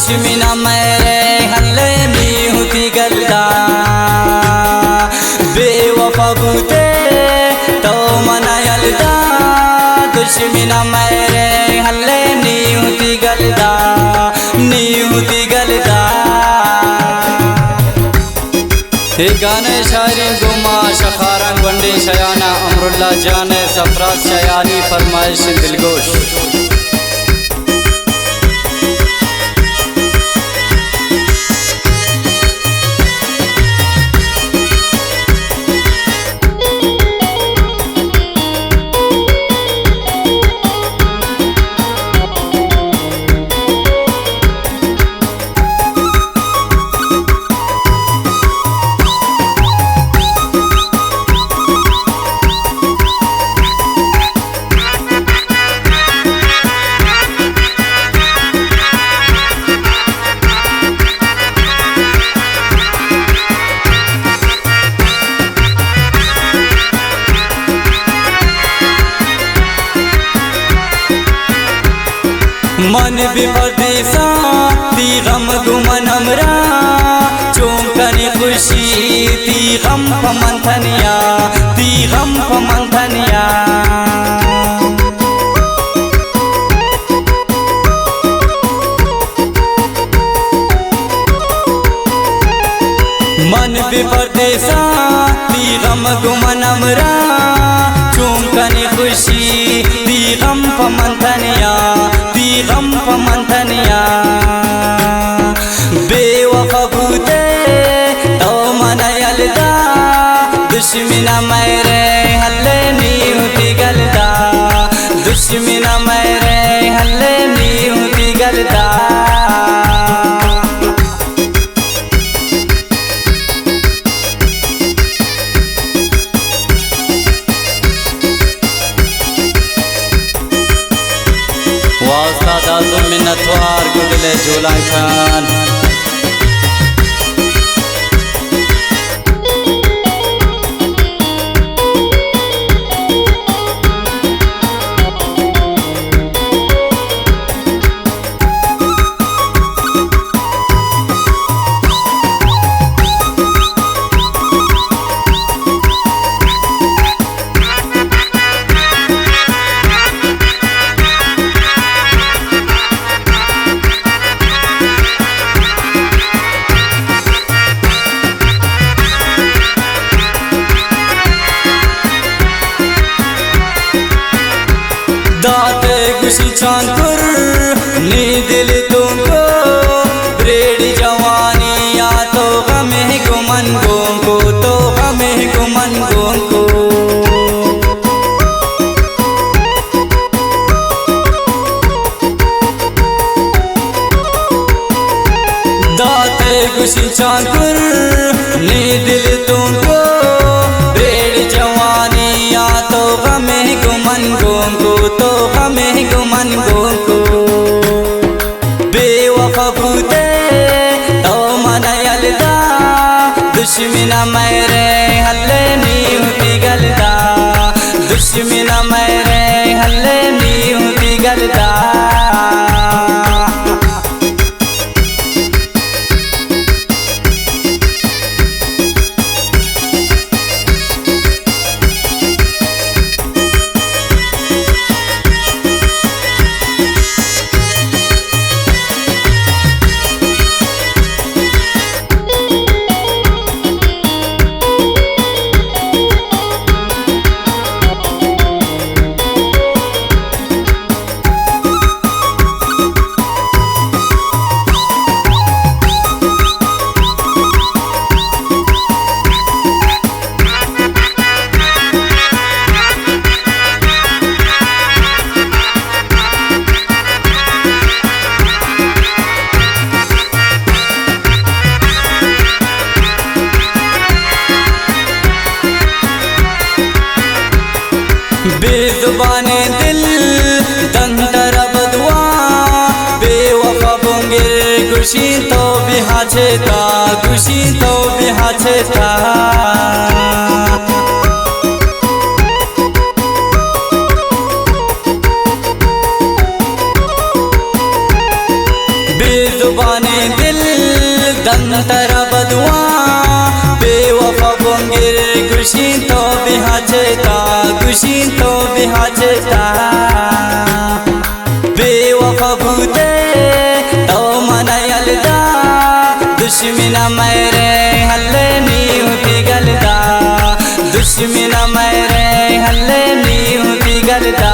दुश्मना मेरे हल्ले में होती गलदा बेवफा बूते तो मना यलदा दुश्मना मेरे हल्ले नहीं होती गलदा नहीं होती गलदा। हे गाने शायरी गुमा शखारंग वंडे शयाना अमरुल्ला जाने सफराज शयानी फरमाइश दिलगोश। मन भी परदेसा ती गम गुमन हमरा चौंकनी खुशी ती गम पमंथनिया ती गम पमंथनिया। मन भी परदेसा ती गम गुमन हमरा चौंकनी खुशी ती गम पमंथनिया गम पमंथनिया। बेवफा बूते तो मन यलदा दुश्मना मेरे हल्ले नहीं होती गलदा दुश्मना मेरे हल्ले नहीं होती गलदा। वास्ता मिन्नतवार गुडले जोलान खान दाते खुशी चांदपुर नी दिल तुमको ब्रेडी जवानी या तो हमें गुमन गोंको तो हमें गुमन गोंको। दाते खुशी चांदपुर नी दिल तुमको ब्रेडी जवानी या तो हमें गुमन गोंको तो हमें गुमन गोंको। बेवफा बूते तो मन यलदा दुश्मना मेरे हल्ले नहीं होती गलदा दुश्मना मेरे हल्ले नहीं होती गलदा। बेजुबाने दिल दंदर बदवा बेवफा बोंगे गुशी तो बिहाचे था गुशी तो बिहाचे था। जुबाने दिल दम तरा बदुआ बेवफा बोंगिर गुशीन तो बिहाचता गुशीन तो बिहाचता बेवफा भूते तो मनयलदा दुश्मना मेरे हल्ले नी होती गलदा दुश्मना मेरे हल्ले नी होती गलदा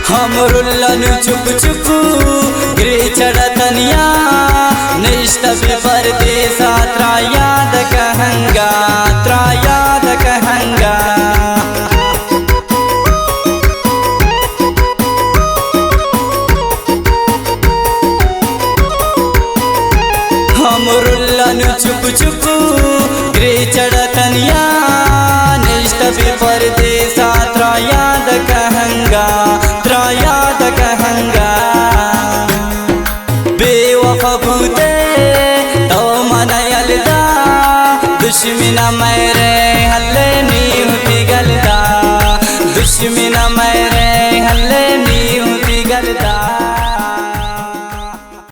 हमरुल्लन चुप चुप गिरे चढ़तनिया निष्ठबी परदेसा त्रा याद कहंगा त्रा याद कहंगा हमरुल्लन चुप चुप गिरे चढ़तनिया निष्ठबी परदेसा त्रा याद कहंगा याद कहंगा बेवफा भूते तो मनयलदा दुश्मना मेरे हल्ले